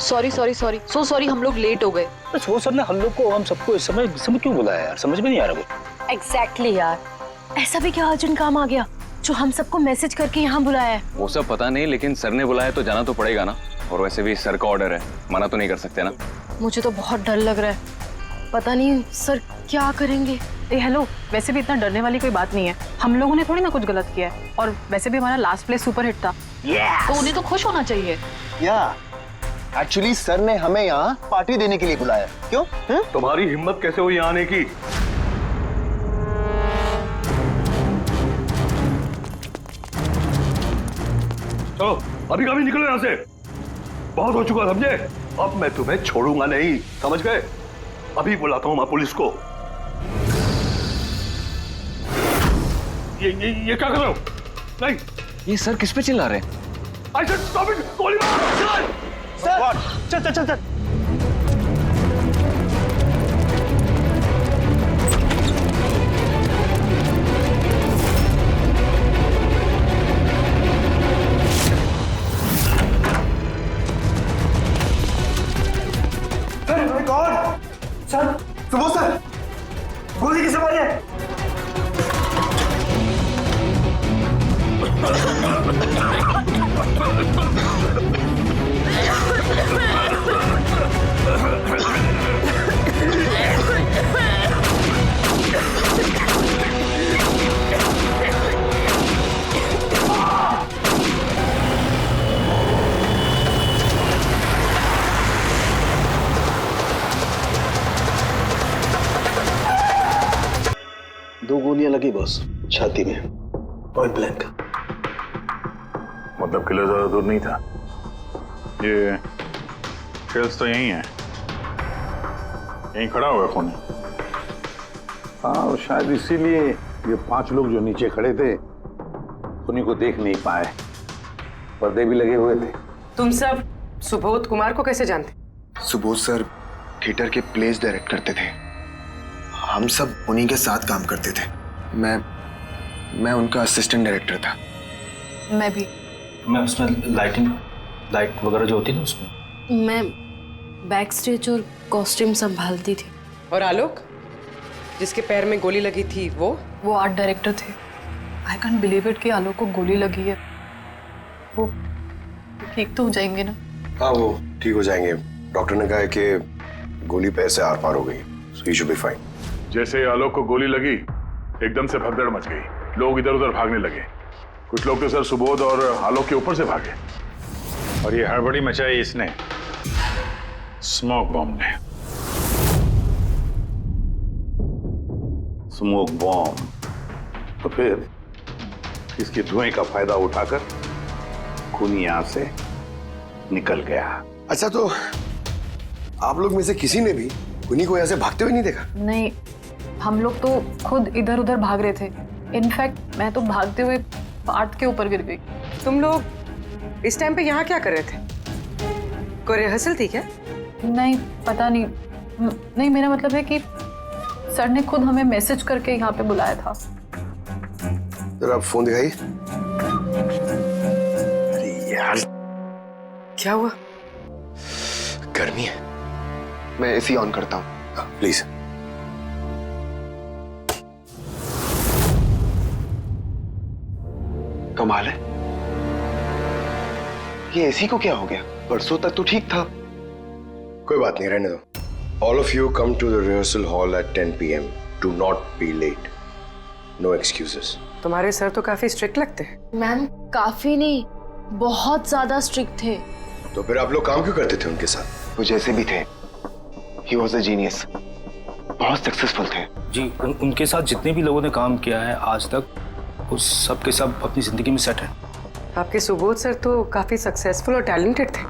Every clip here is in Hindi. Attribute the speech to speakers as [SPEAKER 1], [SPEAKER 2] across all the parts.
[SPEAKER 1] Sorry sorry sorry so sorry, हम लोग लेट हो गए।
[SPEAKER 2] वो सर ने हम लोग को, हम सबको इस समय क्यों बुलाया यार, समझ में नहीं आ रहा कुछ।
[SPEAKER 3] एग्जैक्टली यार, ऐसा भी क्या अर्जेंट काम आ गया जो हम सबको मैसेज करके यहाँ बुलाया है?
[SPEAKER 4] वो सब पता नहीं, लेकिन सर ने बुलाया तो जाना तो पड़ेगा ना। और वैसे भी सर का ऑर्डर है, मना तो नहीं कर सकते ना।
[SPEAKER 3] मुझे तो बहुत डर लग रहा है, पता नहीं सर क्या करेंगे।
[SPEAKER 5] हेलो, वैसे भी इतना डरने वाली कोई बात नहीं है, हम लोगों ने थोड़ी ना कुछ गलत किया है, और वैसे भी हमारा लास्ट प्ले सुपर हिट था।
[SPEAKER 1] तो उन्हें तो खुश होना चाहिए।
[SPEAKER 6] एक्चुअली सर ने हमें यहाँ पार्टी देने के लिए बुलाया। क्यों?
[SPEAKER 7] तुम्हारी हिम्मत कैसे हुई यहाँ आने की? चलो अभी कभी निकलो यहाँ से, बहुत हो चुका समझे। अब मैं तुम्हें छोड़ूंगा नहीं, समझ गए? अभी बुलाता हूँ मैं पुलिस को। ये क्या कर रहे हो? नहीं,
[SPEAKER 4] ये सर किस पे चिल्ला रहे हैं?
[SPEAKER 7] I said stop it! गोली मारो!
[SPEAKER 2] चल चल चल चल।
[SPEAKER 6] सर, सुबोध सर, गोली किसे मारी है?
[SPEAKER 2] दो गोलियां लगी बॉस, छाती में, पॉइंट ब्लैंक।
[SPEAKER 7] मतलब किला ज्यादा दूर नहीं था। ये शेल्स तो यहीं है, यहीं खड़ा हुआ खून।
[SPEAKER 8] हाँ, शायद इसीलिए ये 5 लोग जो नीचे खड़े थे उन्हीं को देख नहीं पाए, पर्दे भी लगे हुए थे।
[SPEAKER 9] तुम सब सुबोध कुमार को कैसे जानते?
[SPEAKER 6] सुबोध सर थिएटर के प्लेस डायरेक्ट करते थे, हम सब उन्हीं के साथ काम करते थे। मैं उनका असिस्टेंट डायरेक्टर था।
[SPEAKER 3] मैं भी।
[SPEAKER 2] मैं उसमें लाइट वगैरह जो होती ना उसमें।
[SPEAKER 3] मैं बैक स्टेज और कॉस्ट्यूम संभालती थी।
[SPEAKER 9] और आलोक, जिसके पैर में गोली लगी थी, वो
[SPEAKER 5] आर्ट डायरेक्टर थे। आई कांट बिलीव इट कि आलोक को गोली लगी है। वो ठीक तो हो जाएंगे ना?
[SPEAKER 6] हाँ, वो ठीक हो जाएंगे। डॉक्टर ने कहा है कि गोली पैर से आर पार हो गई, सो ही शुड बी फाइन।
[SPEAKER 7] जैसे आलोक को गोली लगी, एकदम से भगदड़ मच गई, लोग इधर उधर भागने लगे। कुछ लोग तो सर सुबोध और आलोक के ऊपर से भागे, और ये हड़बड़ी मचाई इसने, स्मोक बॉम्ब ने।
[SPEAKER 8] Smoke bomb? तो फिर इसके धुएं का फायदा उठाकर खूनी यहां से निकल गया।
[SPEAKER 6] अच्छा, तो आप लोग में से किसी ने भी उन्हीं को यहाँ से भागते हुए नहीं देखा?
[SPEAKER 5] नहीं, हम लोग तो खुद इधर उधर भाग रहे थे। इनफैक्ट मैं तो भागते हुए पार्ट के ऊपर गिर गई।
[SPEAKER 9] तुम लोग इस टाइम पे यहाँ क्या कर रहे थे? कोई रिहर्सल थी क्या?
[SPEAKER 5] नहीं, पता नहीं। नहीं, मेरा मतलब है कि सर ने खुद हमें मैसेज करके यहाँ पे बुलाया था।
[SPEAKER 6] जरा आप फोन दिखाइए। अरे यार,
[SPEAKER 9] क्या हुआ?
[SPEAKER 6] गर्मी है, मैं एसी ऑन करता हूँ। प्लीज। कमाल है, ये एसी को क्या हो गया? परसों तक तो ठीक था। कोई बात नहीं, रहने दो। All of you come to the rehearsal hall at 10 PM। Do not be late, no excuses.
[SPEAKER 9] तुम्हारे सर तो काफी स्ट्रिक्ट लगते हैं।
[SPEAKER 3] मैम, काफी नहीं, बहुत ज्यादा स्ट्रिक्ट थे।
[SPEAKER 6] तो फिर आप लोग काम क्यों करते थे उनके साथ? वो जैसे भी थे, ही वॉज अ जीनियस, बहुत सक्सेसफुल थे।
[SPEAKER 2] जी, उनके साथ जितने भी लोगों ने काम किया है आज तक, वो सब के सब अपनी जिंदगी में सेट है।
[SPEAKER 9] आपके सुबोध सर तो काफी सक्सेसफुल और टैलेंटेड थे,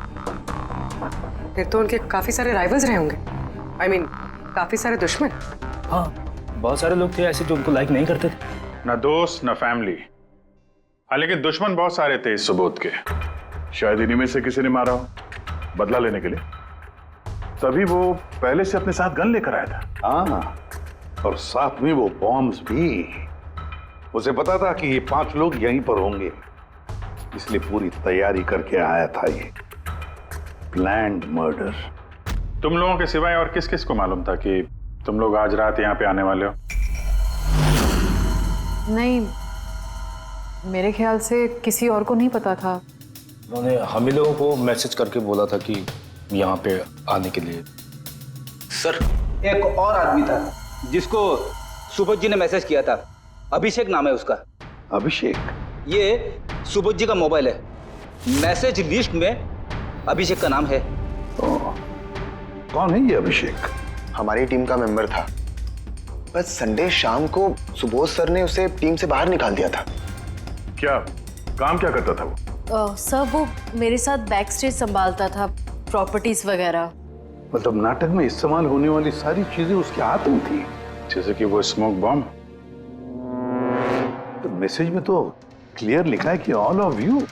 [SPEAKER 9] फिर तो उनके काफी सारे राइवल्स रहे होंगे। I mean, काफी सारे दुश्मन।
[SPEAKER 2] हाँ, बहुत सारे लोग थे ऐसे जो उनको लाइक नहीं करते थे।
[SPEAKER 7] ना दोस्त ना फैमिली, हाँ, लेकिन दुश्मन बहुत सारे थे इस सुबोध के। शायद इन्हीं में से किसी ने मारा हो, बदला लेने के लिए। तभी वो पहले से अपने साथ गन लेकर आया था।
[SPEAKER 8] हाँ, और साथ में वो बॉम्ब्स भी। उसे पता था कि ये 5 लोग यहीं पर होंगे, इसलिए पूरी तैयारी करके आया था ये। Planned murder.
[SPEAKER 7] तुम लोगों के सिवाय और किस किस को मालूम था कि तुम लोग आज रात यहाँ पे आने वाले हो?
[SPEAKER 5] नहीं, मेरे ख्याल से किसी और को नहीं पता था।
[SPEAKER 2] उन्होंने हम ही लोगों को मैसेज करके बोला था कि यहाँ पे आने के लिए।
[SPEAKER 10] सर, एक और आदमी था जिसको सुबोध जी ने मैसेज किया था। अभिषेक नाम है उसका।
[SPEAKER 8] अभिषेक?
[SPEAKER 10] ये सुबोध जी का मोबाइल है। मैसेज लिस्ट में अभिषेक का नाम है।
[SPEAKER 8] कौन है ये अभिषेक?
[SPEAKER 6] हमारी टीम का मेंबर था, बस संडे शाम को सुबोध सर ने उसे टीम से बाहर निकाल दिया था।
[SPEAKER 7] क्या काम क्या करता था वो?
[SPEAKER 3] सर वो मेरे साथ बैक स्टेज संभालता था, प्रॉपर्टीज वगैरह।
[SPEAKER 8] मतलब नाटक में इस्तेमाल होने वाली सारी चीजें उसके हाथ में थी,
[SPEAKER 7] जैसे कि वो स्मोक बॉम्ब।
[SPEAKER 8] तो मैसेज में तो क्लियर लिखा है कि ऑल ऑफ यू।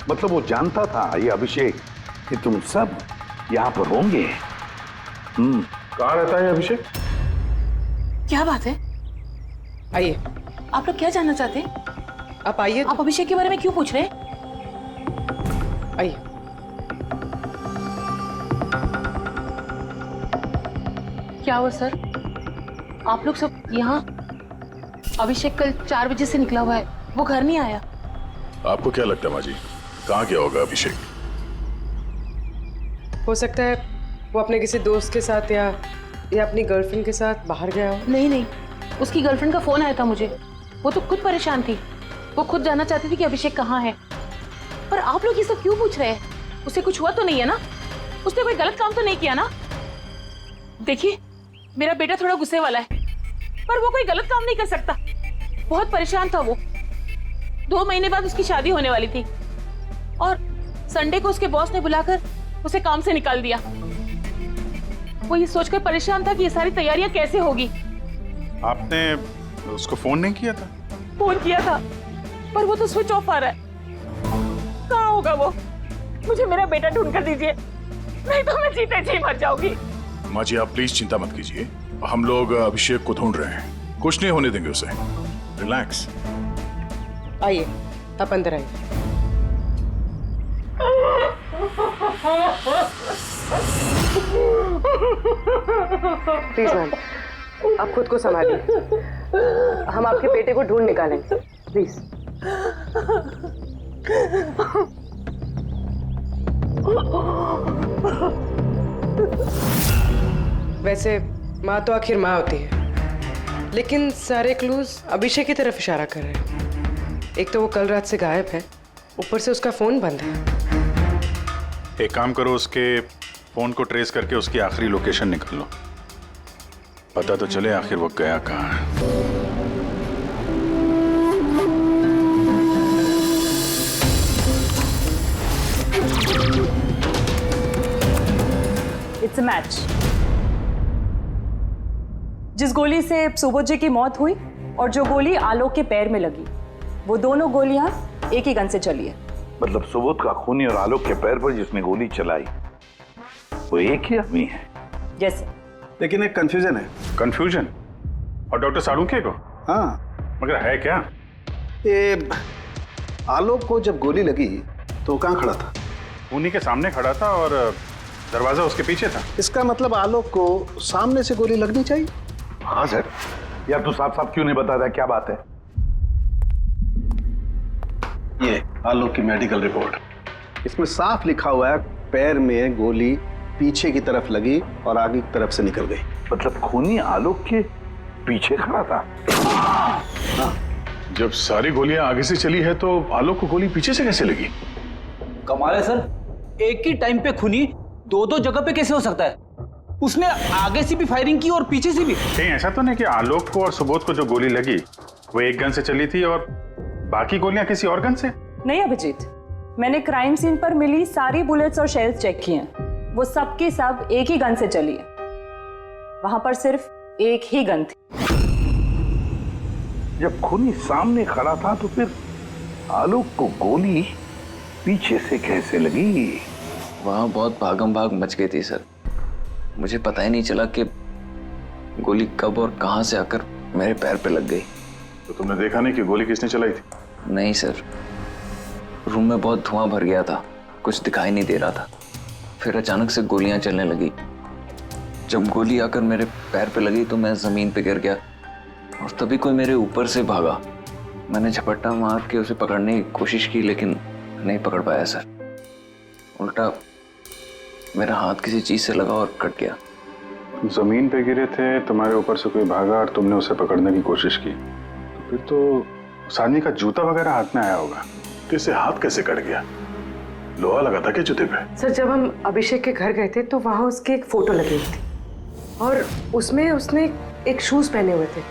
[SPEAKER 8] मतलब वो जानता था ये अभिषेक कि तुम सब यहाँ पर होंगे।
[SPEAKER 7] कहाँ रहता है अभिषेक?
[SPEAKER 3] क्या बात है?
[SPEAKER 9] आइए,
[SPEAKER 3] आप लोग क्या जानना चाहते हैं?
[SPEAKER 9] आप आइए।
[SPEAKER 3] आप अभिषेक के बारे में क्यों पूछ रहे हैं?
[SPEAKER 9] आइए।
[SPEAKER 3] क्या हुआ सर? आप लोग सब यहाँ? अभिषेक कल 4 बजे से निकला हुआ है, वो घर नहीं आया।
[SPEAKER 7] आपको क्या लगता है माँ जी, कहाँ गया होगा अभिषेक?
[SPEAKER 9] हो सकता है वो अपने किसी दोस्त के साथ या अपनी गर्लफ्रेंड के साथ बाहर गया हो।
[SPEAKER 3] नहीं नहीं, उसकी गर्लफ्रेंड का फोन आया था मुझे। वो तो खुद परेशान थी, वो खुद जानना चाहती थी कि अभिषेक कहाँ है। पर आप लोग ये सब क्यों पूछ रहे हैं? उसे कुछ हुआ तो नहीं है ना? उसने कोई गलत काम तो नहीं किया ना? देखिए, मेरा बेटा थोड़ा गुस्से वाला है, पर वो कोई गलत काम नहीं कर सकता। बहुत परेशान था वो। 2 महीने बाद उसकी शादी होने वाली थी और संडे को उसके बॉस ने बुलाकर उसे काम से निकाल दिया। वो ये सोचकर परेशान था कि ये सारी तैयारियां कैसे होगी।
[SPEAKER 7] आपने उसको फोन नहीं किया था?
[SPEAKER 3] फोन किया था, पर वो तो स्विच ऑफ आ रहा है। कहाँ होगा वो? मुझे मेरा बेटा ढूंढ कर दीजिए, नहीं तो मैं जीते जी मर जाऊंगी।
[SPEAKER 7] माँ जी, आप प्लीज चिंता मत कीजिए, हम लोग अभिषेक को ढूंढ रहे हैं, कुछ नहीं होने देंगे उसे। रिलैक्स।
[SPEAKER 9] आइए, आप अंदर आइए। प्लीज मैम, आप खुद को संभालिए। हम आपके बेटे को ढूंढ निकालेंगे, प्लीज। वैसे माँ तो आखिर माँ होती है, लेकिन सारे क्लूज अभिषेक की तरफ इशारा कर रहे हैं। एक तो वो कल रात से गायब है, ऊपर से उसका फोन बंद है।
[SPEAKER 7] एक काम करो, उसके फोन को ट्रेस करके उसकी आखिरी लोकेशन निकाल लो, पता तो चले आखिर वो गया कहाँ है।
[SPEAKER 11] It's a match. जिस गोली से सुबोध जी की मौत हुई और जो गोली आलोक के पैर में लगी, वो दोनों गोलियां एक ही गन से चली है।
[SPEAKER 8] मतलब सुबोध का खूनी और आलोक के पैर पर जिसने गोली चलाई वो एक ही आदमी है?
[SPEAKER 11] जैसे।
[SPEAKER 8] लेकिन एक कंफ्यूजन है।
[SPEAKER 7] कंफ्यूजन? और डॉक्टर सालुंखे को?
[SPEAKER 8] हाँ,
[SPEAKER 7] मगर है क्या?
[SPEAKER 8] ये आलोक को जब गोली लगी तो कहाँ खड़ा था?
[SPEAKER 7] खूनी के सामने खड़ा था और दरवाजा उसके पीछे था।
[SPEAKER 8] इसका मतलब आलोक को सामने से गोली लगनी चाहिए। हाँ सर। यार तू साफ साफ क्यों नहीं बताता, क्या बात है?
[SPEAKER 12] ये आलोक की मेडिकल रिपोर्ट, इसमें साफ लिखा हुआ है पैर में गोली पीछे की तरफ लगी और आगे की तरफ से निकल गई।
[SPEAKER 8] मतलब खूनी आलोक के पीछे खड़ा था?
[SPEAKER 7] हाँ। जब सारी गोलियां आगे से चली है तो आलोक को गोली पीछे से कैसे लगी?
[SPEAKER 10] कमाल है सर, एक ही टाइम पे खूनी 2-2 जगह पे कैसे हो सकता है? उसने आगे से भी फायरिंग की और पीछे से भी।
[SPEAKER 7] कहीं ऐसा तो नहीं कि आलोक को और सुबोध को जो गोली लगी वो एक गन से चली थी और बाकी गोलियां किसी और गन से?
[SPEAKER 11] नहीं अभिजीत, मैंने क्राइम सीन पर मिली सारी बुलेट्स और शेल्स चेक किए हैं, वो सब की सब एक ही गन से चली है। वहां पर सिर्फ एक ही गन थी।
[SPEAKER 8] जब खूनी सामने खड़ा था तो फिर आलोक को गोली पीछे से कैसे लगी?
[SPEAKER 4] वहां बहुत भागम भाग मच गई थी सर, मुझे पता ही नहीं चला कि गोली कब और कहां से आकर मेरे पैर पे लग गई।
[SPEAKER 7] तो तुमने देखा नहीं कि गोली किसने चलाई थी?
[SPEAKER 4] नहीं सर, रूम में बहुत धुआं भर गया था, कुछ दिखाई नहीं दे रहा था। फिर अचानक से गोलियां चलने लगी। जब गोली आकर मेरे पैर पे लगी तो मैं जमीन पे गिर गया और तभी कोई मेरे ऊपर से भागा। मैंने झपट्टा मार के उसे पकड़ने की कोशिश की लेकिन नहीं पकड़ पाया सर। उल्टा मेरा हाथ किसी चीज से लगा और कट गया।
[SPEAKER 7] जमीन पे गिरे थे, तुम्हारे ऊपर से कोई भागा और तुमने उसे पकड़ने की कोशिश की, तो फिर तो उस आदमी का जूता वगैरह हाथ में आया होगा। तो इसे हाथ कैसे कट गया? लोहा लगा था क्या जूते पे?
[SPEAKER 9] सर जब हम अभिषेक के घर गए थे तो वहां उसकी एक फोटो लगी हुई थी और उसमें उसने एक शूज पहने हुए थे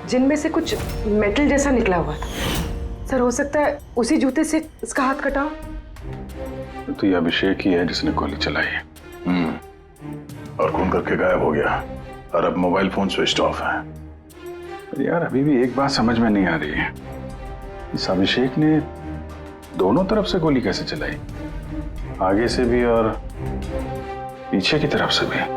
[SPEAKER 9] जिनमें से कुछ मेटल जैसा निकला हुआ था। सर हो सकता है उसी जूते से इसका हाथ कटा हो।
[SPEAKER 7] तो ये अभिषेक ही है जिसने गोली चलाई है। और खून करके गायब हो गया और अब मोबाइल फोन स्विच ऑफ है। पर यार अभी भी एक बात समझ में नहीं आ रही है, इस अभिषेक ने दोनों तरफ से गोली कैसे चलाई? आगे से भी और पीछे की तरफ से भी।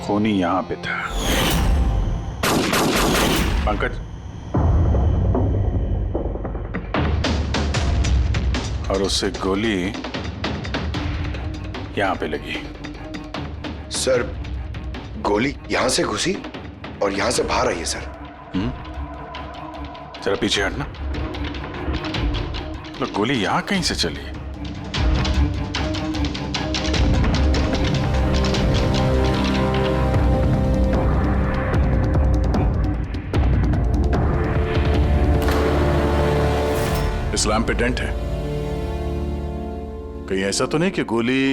[SPEAKER 7] खूनी यहां पे था। पंकज, और उससे गोली यहां पे लगी।
[SPEAKER 6] सर गोली यहां से घुसी और यहां से बाहर आई है सर।
[SPEAKER 7] जरा पीछे हटना। तो गोली यहां कहीं से चली है? इस लैम्प पे डेंट है। कहीं ऐसा तो नहीं कि गोली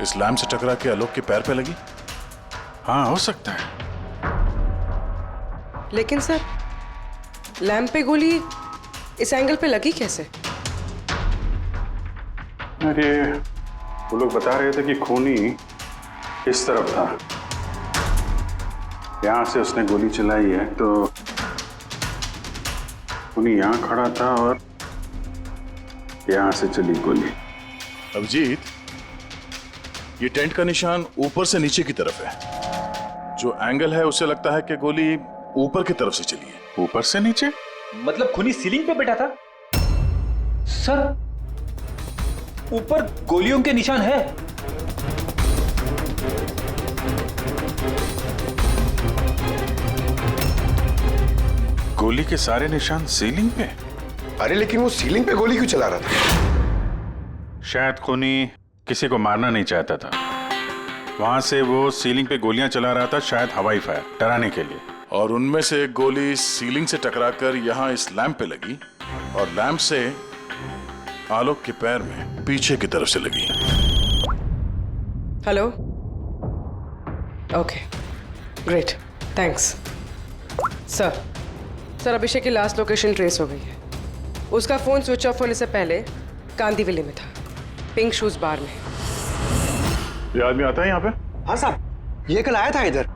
[SPEAKER 7] इस लैम्प से टकरा के आलोक के पैर पे लगी? हाँ हो सकता है।
[SPEAKER 9] लेकिन सर लैंप पे गोली इस एंगल पे लगी कैसे?
[SPEAKER 7] अरे वो लोग बता रहे थे कि खूनी इस तरफ था, यहां से उसने गोली चलाई है तो खूनी यहां खड़ा था और यहां से चली गोली।
[SPEAKER 13] अभिजीत, ये टेंट का निशान ऊपर से नीचे की तरफ है। जो एंगल है उससे लगता है कि गोली ऊपर की तरफ से चली है।
[SPEAKER 7] ऊपर से नीचे?
[SPEAKER 10] मतलब खूनी सीलिंग पे बैठा था? सर ऊपर गोलियों के निशान है।
[SPEAKER 7] गोली के सारे निशान सीलिंग पे?
[SPEAKER 6] अरे लेकिन वो सीलिंग पे गोली क्यों चला रहा था?
[SPEAKER 7] शायद खूनी किसी को मारना नहीं चाहता था, वहां से वो सीलिंग पे गोलियां चला रहा था, शायद हवाई फायर डराने के लिए।
[SPEAKER 13] और उनमें से एक गोली सीलिंग से टकराकर यहां इस लैंप पे लगी और लैंप से आलोक के पैर में पीछे की तरफ से लगी।
[SPEAKER 9] Hello, okay great, thanks. Sir Abhishek की लास्ट लोकेशन ट्रेस हो गई है। उसका फोन स्विच ऑफ होने से पहले कांदीवली में था, पिंक शूज बार में।
[SPEAKER 7] ये आदमी आता है यहाँ पे?
[SPEAKER 12] हाँ साहब, ये कल आया था इधर।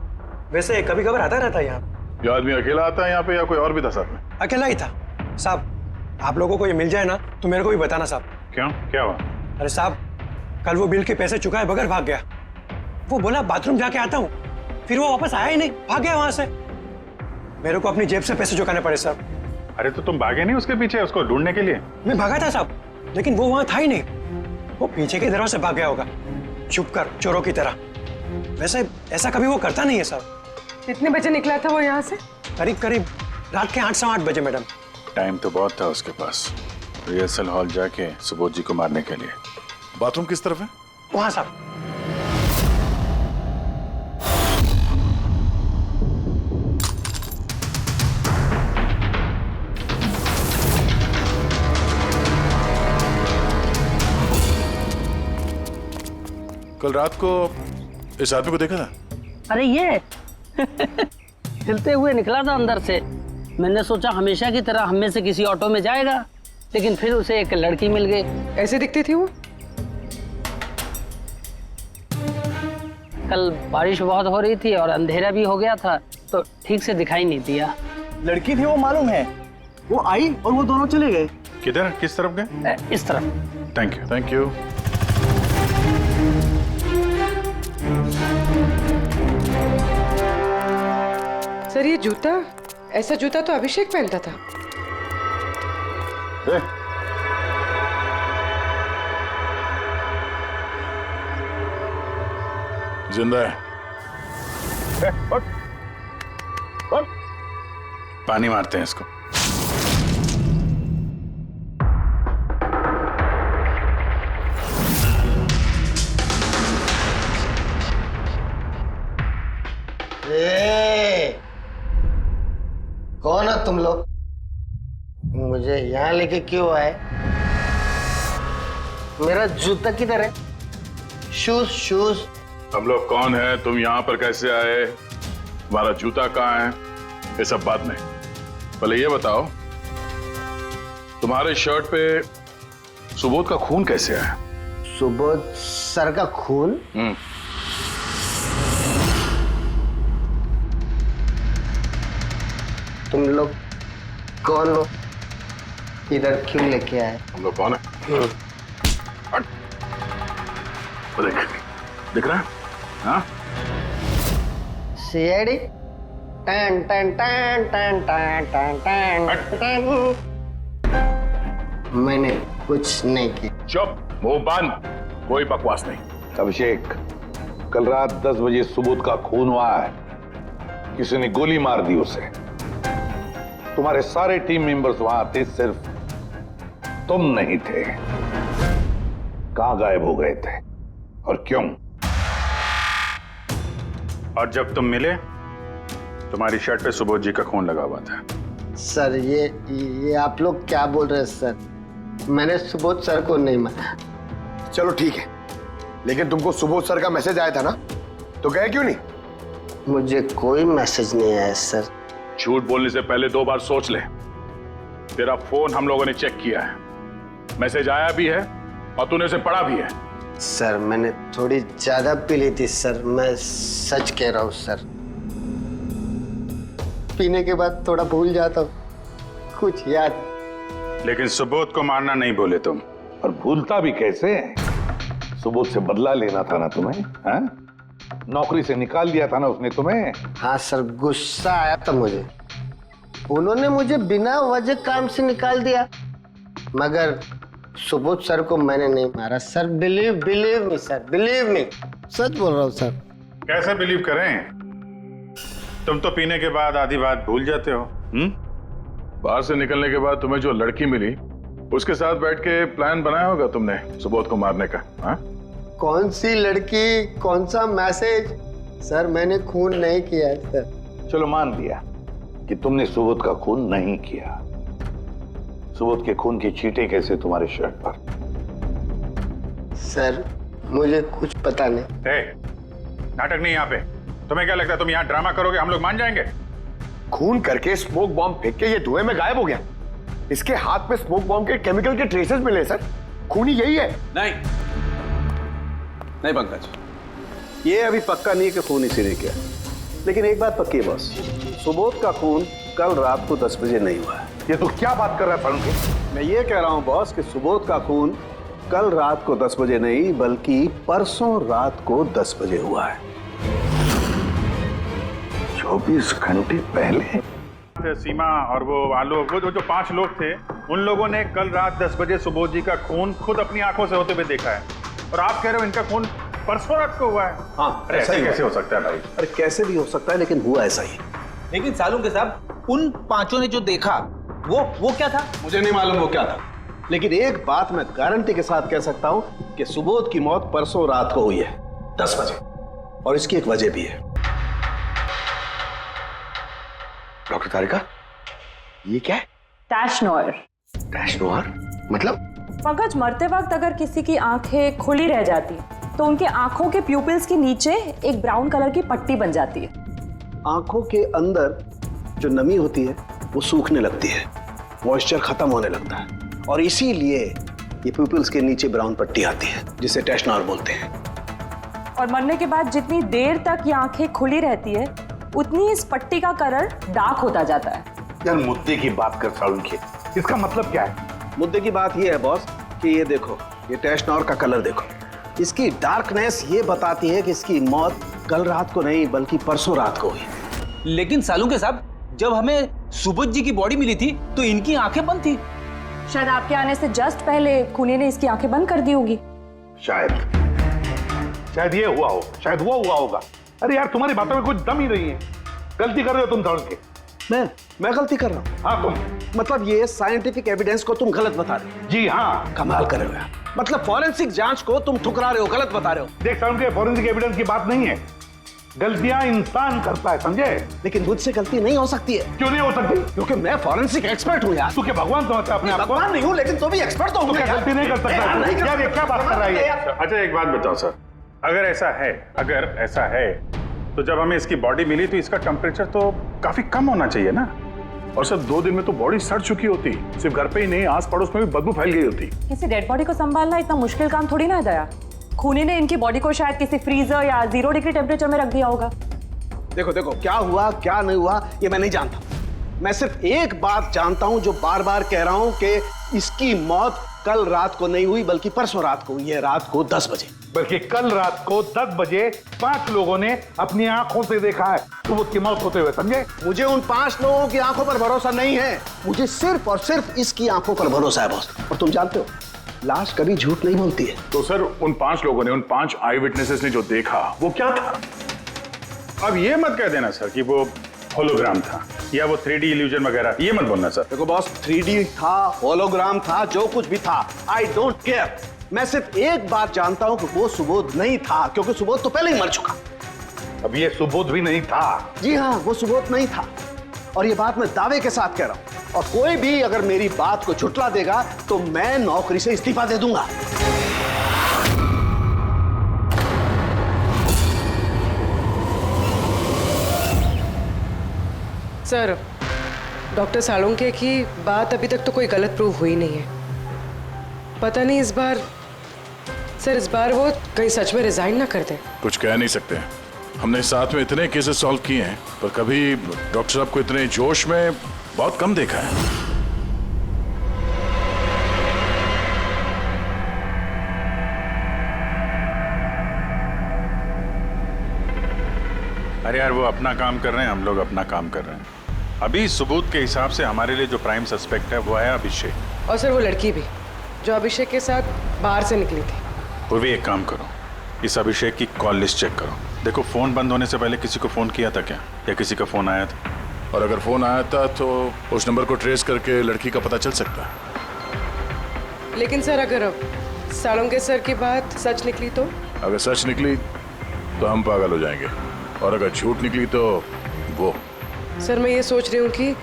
[SPEAKER 12] वैसे कभी कभार आता रहता है यहाँ।
[SPEAKER 7] ये आदमी अकेला आता है यहाँ पे या कोई और भी था साथ में?
[SPEAKER 12] अकेला ही था साहब। आप लोगों को ये मिल जाए ना तो मेरे को भी बताना साहब।
[SPEAKER 7] क्यों, क्या हुआ?
[SPEAKER 12] अरे साहब, कल वो बिल के पैसे चुकाए बगैर भाग गया। वो बोला बाथरूम जाके आता हूँ, फिर वो वापस आया ही नहीं, भाग गया वहां से। मेरे को अपनी जेब से पैसे चुकाने पड़े साहब।
[SPEAKER 7] अरे तो तुम भागे नहीं उसके पीछे उसको ढूंढने के लिए?
[SPEAKER 12] मैं भागा था साहब, लेकिन वो वहां था ही नहीं। वो पीछे के दरवाजे से भाग गया होगा, छुप कर, चोरों की तरह। वैसे ऐसा कभी वो करता नहीं है साहब।
[SPEAKER 9] कितने बजे निकला था वो यहाँ से?
[SPEAKER 12] करीब रात के 8 सवा 8 बजे मैडम।
[SPEAKER 7] टाइम तो बहुत था उसके पास, रिहर्सल हॉल जाके सुबोध जी को मारने के लिए।
[SPEAKER 13] बाथरूम किस तरफ है?
[SPEAKER 12] वहां साहब।
[SPEAKER 13] कल रात को इस आदमी को देखा था?
[SPEAKER 10] अरे ये हिलते हुए निकला था अंदर से। मैंने सोचा हमेशा की तरह हम में से किसी ऑटो में जाएगा, लेकिन फिर उसे एक लड़की मिल गई।
[SPEAKER 9] ऐसे दिखती थी वो?
[SPEAKER 10] कल बारिश बहुत हो रही थी और अंधेरा भी हो गया था, तो ठीक से दिखाई नहीं दिया। लड़की थी वो मालूम है, वो आई और वो दोनों चले गए।
[SPEAKER 13] किधर, किस तरफ गए?
[SPEAKER 10] इस तरफ।
[SPEAKER 13] Thank you, thank you.
[SPEAKER 9] Sir ये जूता, ऐसा जूता तो अभिषेक पहनता था।
[SPEAKER 13] जिंदा है। पानी मारते हैं इसको।
[SPEAKER 14] कौन हो तुम लोग? मुझे यहाँ लेके क्यों आए? मेरा जूता किधर है? Shoes shoes.
[SPEAKER 13] हम लोग कौन है, तुम यहाँ पर कैसे आए, हमारा जूता कहाँ है, ये सब बात नहीं। पहले ये बताओ, तुम्हारे शर्ट पे सुबोध का खून कैसे आया?
[SPEAKER 14] सुबोध सर का खून? तुम लोग कौन हो? इधर क्यों लेके आए?
[SPEAKER 13] हम लोग कौन है? देख, दिख रहा है? हाँ?
[SPEAKER 14] सीआईडी? टन टन टन टन टन टन टन। मैंने कुछ नहीं किया।
[SPEAKER 13] चुप, मुंह बंद, कोई बकवास नहीं।
[SPEAKER 8] अभिषेक, कल रात 10 बजे सुबोध का खून हुआ है। किसी ने गोली मार दी उसे। तुम्हारे सारे टीम मेंबर्स वहां थे, सिर्फ तुम नहीं थे। कहां गायब हो गए थे और क्यों?
[SPEAKER 7] और जब तुम मिले, तुम्हारी शर्ट पे सुबोध जी का खून लगा हुआ था।
[SPEAKER 14] सर ये आप लोग क्या बोल रहे हैं सर? मैंने सुबोध सर को नहीं मारा।
[SPEAKER 6] चलो ठीक है, लेकिन तुमको सुबोध सर का मैसेज आया था ना, तो गए क्यों नहीं?
[SPEAKER 14] मुझे कोई मैसेज नहीं आया सर।
[SPEAKER 13] झूठ बोलने से पहले 2 बार सोच ले। तेरा फोन हम लोगों ने चेक किया है, मैसेज आया भी है और तूने उसे पढ़ा भी है।
[SPEAKER 14] सर मैंने थोड़ी ज्यादा पी ली थी सर, मैं सच कह रहा हूँ सर। पीने के बाद थोड़ा भूल जाता हूँ, कुछ याद।
[SPEAKER 7] लेकिन सुबोध को मारना नहीं बोले तुम।
[SPEAKER 8] और भूलता भी कैसे? सुबोध से बदला लेना था ना तुम्हें, हाँ? नौकरी से निकाल दिया था ना उसने तुम्हें।
[SPEAKER 14] हाँ सर, गुस्सा आया था मुझे। उन्होंने मुझे बिना वजह काम से निकाल दिया, मगर सुबोध सर को मैंने नहीं मारा sir. Believe me sir, believe me, सच बोल रहा हूँ सर।
[SPEAKER 7] कैसे बिलीव करें? तुम तो पीने के बाद आधी बात भूल जाते हो।
[SPEAKER 13] बाहर से निकलने के बाद तुम्हें जो लड़की मिली, उसके साथ बैठ के प्लान बनाया होगा तुमने सुबोध को मारने का। हाँ?
[SPEAKER 14] कौन सी लड़की, कौन सा मैसेज? सर मैंने खून नहीं किया सर।
[SPEAKER 8] चलो मान लिया कि तुमने सुबोध का खून नहीं किया। सुबोध के खून की छींटे कैसे तुम्हारे शर्ट पर?
[SPEAKER 14] सर मुझे कुछ पता नहीं।
[SPEAKER 7] नाटक नहीं यहाँ पे। तुम्हें क्या लगता है तुम यहाँ ड्रामा करोगे, हम लोग मान जाएंगे?
[SPEAKER 6] खून करके स्मोक बॉम्ब फेंक के ये धुएं में गायब हो गया। इसके हाथ में स्मोक बॉम्ब के केमिकल के ट्रेसेस मिले सर। खूनी यही है।
[SPEAKER 10] नहीं पंकज, ये अभी पक्का नहीं है कि खून इसी ने किया, लेकिन एक बात पक्की है बॉस, सुबोध का खून कल रात को 10 बजे नहीं हुआ है।
[SPEAKER 8] ये तो क्या बात कर रहा है पंकज?
[SPEAKER 10] मैं ये कह रहा हूँ बॉस कि सुबोध का खून कल रात को 10 बजे नहीं, बल्कि परसों रात को 10 बजे हुआ है।
[SPEAKER 8] 24 घंटे पहले?
[SPEAKER 7] सीमा और वो आलोक, वो जो 5 लोग थे, उन लोगों ने कल रात 10 बजे सुबोध जी का खून खुद अपनी आंखों से होते हुए देखा है। और आप कह रहे हो इनका खून परसों रात को हुआ है?
[SPEAKER 10] हाँ,
[SPEAKER 7] अरे ऐसे कैसे हो सकता है भाई?
[SPEAKER 10] अरे कैसे भी हो सकता है, लेकिन हुआ ऐसा ही।
[SPEAKER 15] लेकिन सालू के साहब, उन 5 ने जो देखा वो क्या था?
[SPEAKER 10] मुझे नहीं मालूम वो क्या था, लेकिन एक बात मैं गारंटी के साथ कह सकता हूं कि सुबोध की मौत परसों रात को हुई है 10 बजे, और इसकी एक वजह भी है।
[SPEAKER 6] डॉक्टर तारिका, ये क्या है?
[SPEAKER 11] टैश नोयर।
[SPEAKER 6] टैश नोयर मतलब?
[SPEAKER 11] पंकज, मरते वक्त अगर किसी की आंखें खुली रह जाती तो उनके आंखों के प्यूपिल्स के नीचे एक ब्राउन कलर की पट्टी बन जाती है।
[SPEAKER 16] आंखों के अंदर जो नमी होती है वो सूखने लगती है, मॉइस्चर खत्म होने लगता है और इसीलिए ये प्यूपिल्स के नीचे ब्राउन पट्टी आती है जिसे टेशनॉर बोलते हैं।
[SPEAKER 11] और मरने के बाद जितनी देर तक ये आंखें खुली रहती है उतनी इस पट्टी का कलर डार्क होता जाता है।
[SPEAKER 8] यार मुद्दे की बात कर सालुंखे, इसका मतलब क्या है?
[SPEAKER 16] मुद्दे की बात ये है बॉस कि ये देखो, ये टेशनॉर का कलर देखो, इसकी डार्कनेस ये बताती है कि इसकी मौत कल रात को नहीं बल्कि परसों रात को हुई।
[SPEAKER 15] लेकिन सालुंखे साहब, जब हमें सुबोध जी की बॉडी मिली थी तो इनकी आंखें बंद थी।
[SPEAKER 11] शायद आपके आने से जस्ट पहले खूनी ने इसकी आंखें बंद कर दी होगी।
[SPEAKER 8] शायद ये हुआ हो, शायद वो हुआ होगा। अरे यार तुम्हारी बातों में कुछ दम ही नहीं है। गलती कर रहे हो तुम सालुंखे।
[SPEAKER 16] मैं गलती कर रहा हूँ?
[SPEAKER 8] हाँ तुम।
[SPEAKER 16] मतलब ये साइंटिफिक एविडेंस को तुम गलत बता रहे हो?
[SPEAKER 8] जी हाँ।
[SPEAKER 16] कमाल कर रहे हो यार, मतलब फॉरेंसिक जांच को तुम ठुकरा रहे हो, गलत बता रहे हो।
[SPEAKER 8] देख सालुंखे, फॉरेंसिक एविडेंस की बात नहीं है, गलतियां इंसान करता है, समझे?
[SPEAKER 16] लेकिन मुझसे गलती नहीं हो सकती है।
[SPEAKER 8] क्यों नहीं हो सकती?
[SPEAKER 16] क्योंकि मैं फॉरेंसिक एक्सपर्ट हूँ यार।
[SPEAKER 8] तू क्या भगवान समझता है अपने आप को?
[SPEAKER 16] भगवान नहीं हूँ लेकिन तो भी एक्सपर्ट तो हूँ।
[SPEAKER 8] क्या गलती नहीं कर सकता? यार ये क्या बात कर रहा है?
[SPEAKER 7] अच्छा एक बात बताओ सर, अगर ऐसा है तो जब हमें इसकी बॉडी मिली तो इसका टेम्परेचर तो काफी कम होना चाहिए ना। और सर 2 दिन में तो बॉडी सड़ चुकी होती, सिर्फ घर पे ही नहीं आस पड़ोस में भी बदबू फैल गई होती।
[SPEAKER 11] किसी डेड बॉडी को संभालना इतना मुश्किल काम थोड़ी ना है दया। खूनी ने इनकी बॉडी को शायद किसी फ्रीजर या 0 डिग्री टेम्परेचर में रख दिया होगा।
[SPEAKER 16] देखो देखो, क्या हुआ क्या नहीं हुआ ये मैं नहीं जानता। मैं सिर्फ एक बात जानता हूं जो बार बार कह रहा हूं कि इसकी मौत कल रात को नहीं हुई बल्कि परसों रात को हुई है, रात को 10 बजे।
[SPEAKER 8] बल्कि कल रात को 10 बजे 5 लोगों ने अपनी आंखों से देखा है सुबोध की मौत होते हुए, समझे?
[SPEAKER 16] मुझे उन 5 लोगों की आंखों पर भरोसा नहीं है, मुझे सिर्फ और सिर्फ इसकी आंखों पर भरोसा है बॉस। और तुम जानते हो लाश कभी झूठ नहीं बोलती है।
[SPEAKER 7] तो सर उन 5 लोगों ने, उन 5 आई विटनेसेस ने जो देखा वो क्या था? अब ये मत कह देना सर कि वो होलोग्राम था या वो 3D इल्यूजन वगैरह, ये मत बोलना सर।
[SPEAKER 16] देखो बॉस, 3D था, होलोग्राम था, जो कुछ भी था, आई डोंट केयर। मैं सिर्फ एक बात जानता हूं कि वो सुबोध नहीं था, क्योंकि सुबोध तो पहले ही मर चुका।
[SPEAKER 8] अब ये सुबोध भी नहीं था?
[SPEAKER 16] जी हाँ, वो सुबोध नहीं था और ये बात मैं दावे के साथ कह रहा हूं। और कोई भी अगर मेरी बात को झुठला देगा तो मैं नौकरी से इस्तीफा दे दूंगा।
[SPEAKER 9] सर, डॉक्टर सालुंखे की बात अभी तक तो कोई गलत प्रूव हुई नहीं है। पता नहीं इस बार वो कहीं सच में रिजाइन ना कर दे।
[SPEAKER 13] कुछ कह नहीं सकते, हमने साथ में इतने केसेस सॉल्व किए हैं पर कभी डॉक्टर साहब को इतने जोश में बहुत कम देखा है।
[SPEAKER 7] अरे यार वो अपना काम कर रहे हैं, हम लोग अपना काम कर रहे हैं। अभी सबूत के हिसाब से हमारे लिए जो प्राइम सस्पेक्ट है वो है अभिषेक।
[SPEAKER 9] और सर वो लड़की भी जो अभिषेक के साथ बाहर से निकली थी।
[SPEAKER 7] वो भी एक काम करो, इस अभिषेक की कॉल लिस्ट चेक करो, देखो फोन बंद होने से पहले किसी को फोन किया था क्या, या किसी का फोन आया था?
[SPEAKER 13] और अगर फोन आया था तो उस नंबर को ट्रेस करके लड़की का पता चल सकता है।
[SPEAKER 9] लेकिन सर अगर अब सालुंखे सर की बात सच निकली तो?
[SPEAKER 13] अगर सच निकली तो हम पागल हो जाएंगे और अगर झूठ निकली तो वो।
[SPEAKER 9] सर मैं ये सोच रही हूँ कि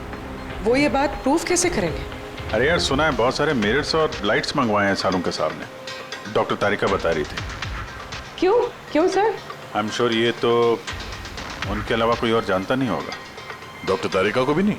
[SPEAKER 9] वो ये बात प्रूफ कैसे करेंगे?
[SPEAKER 7] अरे यार सुना है बहुत सारे मिरर्स और लाइट्स मंगवाए हैं सालुंखे साहब ने, डॉक्टर तारिका बता रही थी।
[SPEAKER 9] क्यों सर?
[SPEAKER 7] आई एम श्योर ये तो उनके अलावा कोई और जानता नहीं होगा।
[SPEAKER 13] डॉक्टर तारिका को भी नहीं?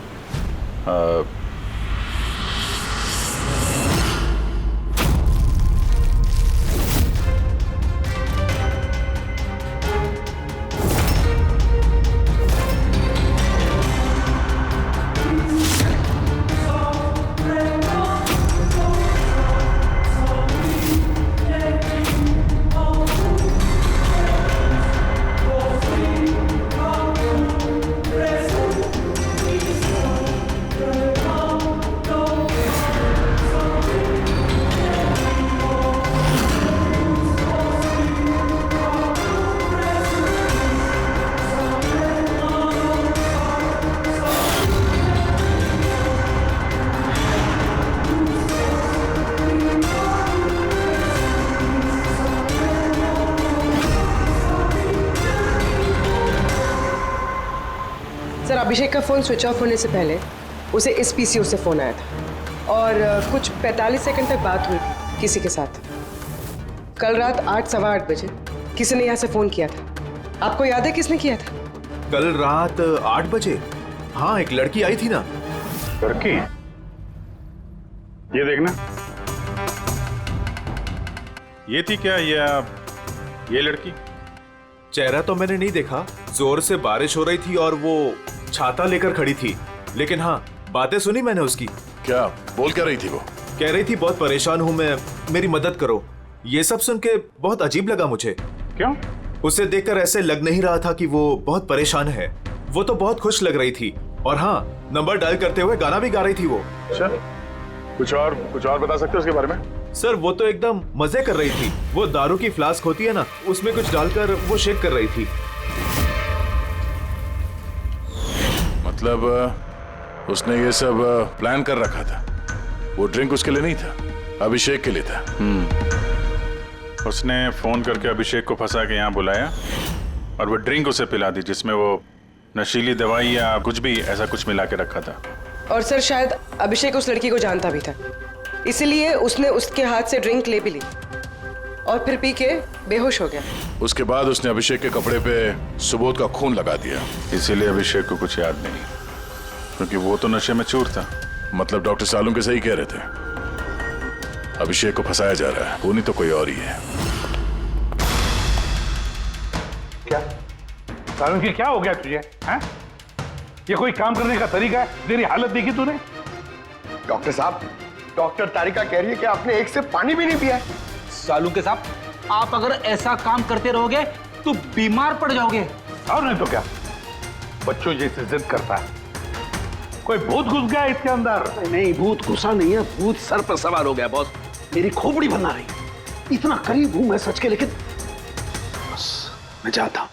[SPEAKER 9] सर अभिषेक का फोन स्विच ऑफ होने से पहले उसे इस पीसीओ से फोन आया था और कुछ 45 सेकंड तक बात हुई किसी के साथ। कल रात 8 सवा 8 बजे किसी ने यहाँ से फोन किया था, आपको याद है किसने किया था?
[SPEAKER 17] कल रात 8 बजे। हाँ, एक लड़की आई थी ना।
[SPEAKER 7] लड़की? ये देखना, ये थी क्या ये लड़की?
[SPEAKER 17] चेहरा तो मैंने नहीं देखा, जोर से बारिश हो रही थी और वो छाता लेकर खड़ी थी, लेकिन हाँ बातें सुनी मैंने उसकी।
[SPEAKER 13] क्या बोल क्या रही थी वो?
[SPEAKER 17] कह रही थी बहुत परेशान हूँ मैं, मेरी मदद करो। ये सब सुन के बहुत अजीब लगा मुझे।
[SPEAKER 7] क्यों?
[SPEAKER 17] उसे देखकर ऐसे लग नहीं रहा था कि वो बहुत परेशान है। वो तो बहुत खुश लग रही थी और हाँ, नंबर डायल करते हुए गाना भी गा रही थी वो।
[SPEAKER 7] अच्छा, कुछ और बता सकते हो उसके बारे में?
[SPEAKER 17] सर वो तो एकदम मजे कर रही थी। वो दारू की फ्लास्क होती है ना, उसमें कुछ डालकर वो शेक कर रही थी।
[SPEAKER 13] मतलब उसने ये सब प्लान कर रखा था। वो ड्रिंक उसके लिए नहीं था, अभिषेक के लिए था।
[SPEAKER 7] उसने फोन करके अभिषेक को फंसा के यहाँ बुलाया और वो ड्रिंक उसे पिला दी जिसमें वो नशीली दवाई या कुछ भी ऐसा कुछ मिला के रखा था।
[SPEAKER 9] और सर शायद अभिषेक उस लड़की को जानता भी था, इसलिए उसने उसके हाथ से ड्रिंक ले भी ली और फिर पी के बेहोश हो गया।
[SPEAKER 13] उसके बाद उसने अभिषेक के कपड़े पे सुबोध का खून लगा दिया।
[SPEAKER 7] इसीलिए अभिषेक को कुछ याद नहीं, क्योंकि वो तो नशे में चूर था।
[SPEAKER 13] मतलब डॉक्टर सालुंके के सही कह रहे थे, अभिषेक को फंसाया जा रहा है, वो नहीं तो कोई और ही है।
[SPEAKER 8] क्या सालुंके, क्या हो गया तुझे? हैं? ये कोई काम करने का तरीका है? तेरी हालत देखी तूने?
[SPEAKER 6] डॉक्टर साहब, डॉक्टर तारिका कह रही है कि आपने एक से पानी भी नहीं पिया है।
[SPEAKER 15] सालुंके साहब, आप अगर ऐसा काम करते रहोगे तो बीमार पड़ जाओगे।
[SPEAKER 8] और नहीं तो क्या, बच्चों जैसे जिद करता है। कोई भूत घुस गया इसके अंदर?
[SPEAKER 16] नहीं, भूत घुसा नहीं है, भूत सर पर सवार हो गया बॉस। मेरी खोपड़ी बना रही है। इतना करीब हूं मैं सच के, लेकिन बस मैं जाता हूं।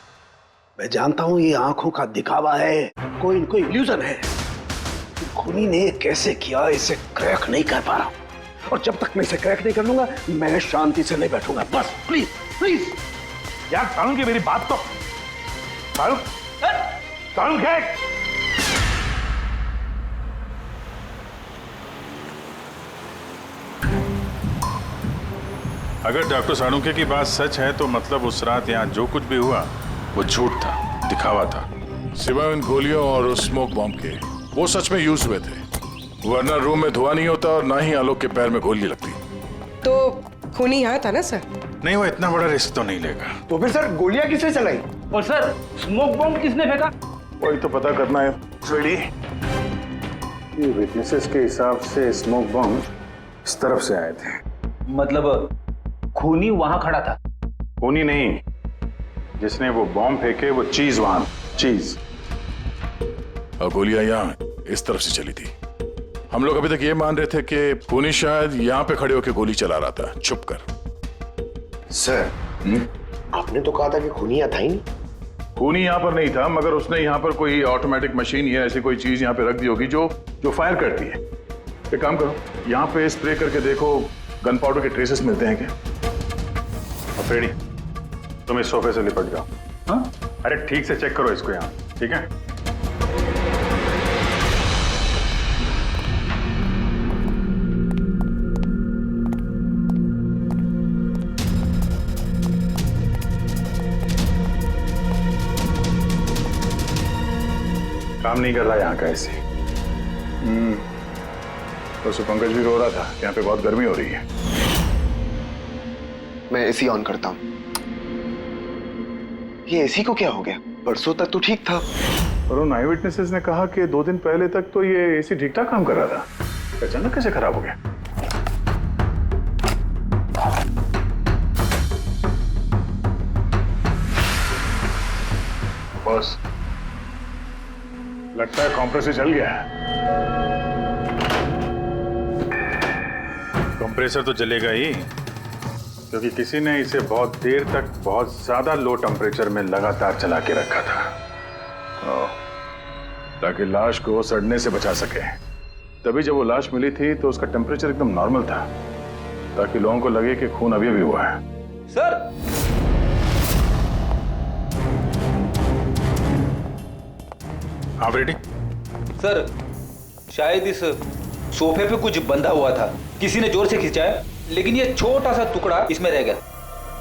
[SPEAKER 16] मैं जानता हूं ये आंखों का दिखावा है, कोई इनको इल्यूजन है। खूनी ने कैसे किया इसे क्रैक नहीं कर पा रहा हूं, और जब तक मैं इसे क्रैक नहीं कर लूंगा मैं शांति से नहीं बैठूंगा। बस प्लीज प्लीज
[SPEAKER 8] यार सालुंके, मेरी बात तो सालुंके।
[SPEAKER 7] अगर डॉक्टर सालुंके की बात सच है तो मतलब उस रात यहाँ जो कुछ भी हुआ वो झूठ था, दिखावा था।
[SPEAKER 13] सिवाय उन गोलियों और उस स्मोक बॉम्ब के, वो सच में यूज हुए थे, वरना रूम में धुआं नहीं होता और ना ही आलोक के पैर में गोली लगती।
[SPEAKER 9] तो खूनी यहाँ था ना सर?
[SPEAKER 7] नहीं, वो इतना बड़ा रिस्क तो नहीं लेगा।
[SPEAKER 6] तो फिर सर गोलियां किसने चलाई?
[SPEAKER 15] और सर स्मोक बॉम्ब किसने फेंका?
[SPEAKER 7] वही तो पता करना है।
[SPEAKER 18] ये विटनेसेस के हिसाब से स्मोक बॉम्ब इस तरफ से आए थे।
[SPEAKER 15] मतलब खूनी वहां खड़ा था?
[SPEAKER 7] खूनी नहीं, जिसने वो बॉम्ब फेंके वो चीज वहां, चीज।
[SPEAKER 13] और गोलियां यहाँ इस तरफ से चली थी। हम लोग अभी तक ये मान रहे थे कि खूनी शायद यहाँ पे खड़े होकर गोली चला रहा था छुप कर।
[SPEAKER 6] सर, आपने तो कहा था कि खूनी यहाँ था ही नहीं।
[SPEAKER 7] खूनी यहाँ पर नहीं था, मगर उसने यहाँ पर कोई ऑटोमेटिक मशीन या ऐसी कोई चीज यहाँ पे रख दी होगी जो फायर करती है। एक काम करो, यहाँ पे स्प्रे करके देखो गन पाउडर के ट्रेसेस मिलते हैं क्या? और फ्रेडी, तुम इस सोफे से लिपट जाओ। हाँ? अरे ठीक से चेक करो इसको यहाँ, ठीक है? काम नहीं कर रहा यहाँ का ऐसे। तो पंकज भी रो रहा था, यहाँ पे बहुत गर्मी हो रही है।
[SPEAKER 6] मैं एसी ऑन करता हूँ। ये एसी को क्या हो गया? परसों तक तो ठीक था।
[SPEAKER 7] और उन आई विटनेसेस ने कहा कि 2 दिन पहले तक तो ये एसी ठीक ठाक काम कर रहा था, अचानक कैसे खराब हो गया? बॉस, लगता है कंप्रेसर चल गया है। कंप्रेसर तो जलेगा ही, क्योंकि किसी ने इसे बहुत देर तक बहुत ज्यादा लो टेम्परेचर में लगातार चला के रखा था, ताकि लाश को सड़ने से बचा सके। तभी जब वो लाश मिली थी तो उसका टेम्परेचर एकदम नॉर्मल था, ताकि लोगों को लगे कि खून अभी हुआ है।
[SPEAKER 15] सर,
[SPEAKER 7] हाँ रेडी?
[SPEAKER 15] सर, शायद इस सोफे पे कुछ बंधा हुआ था, किसी ने जोर से खींचा है, लेकिन ये छोटा सा टुकड़ा इसमें रह गया।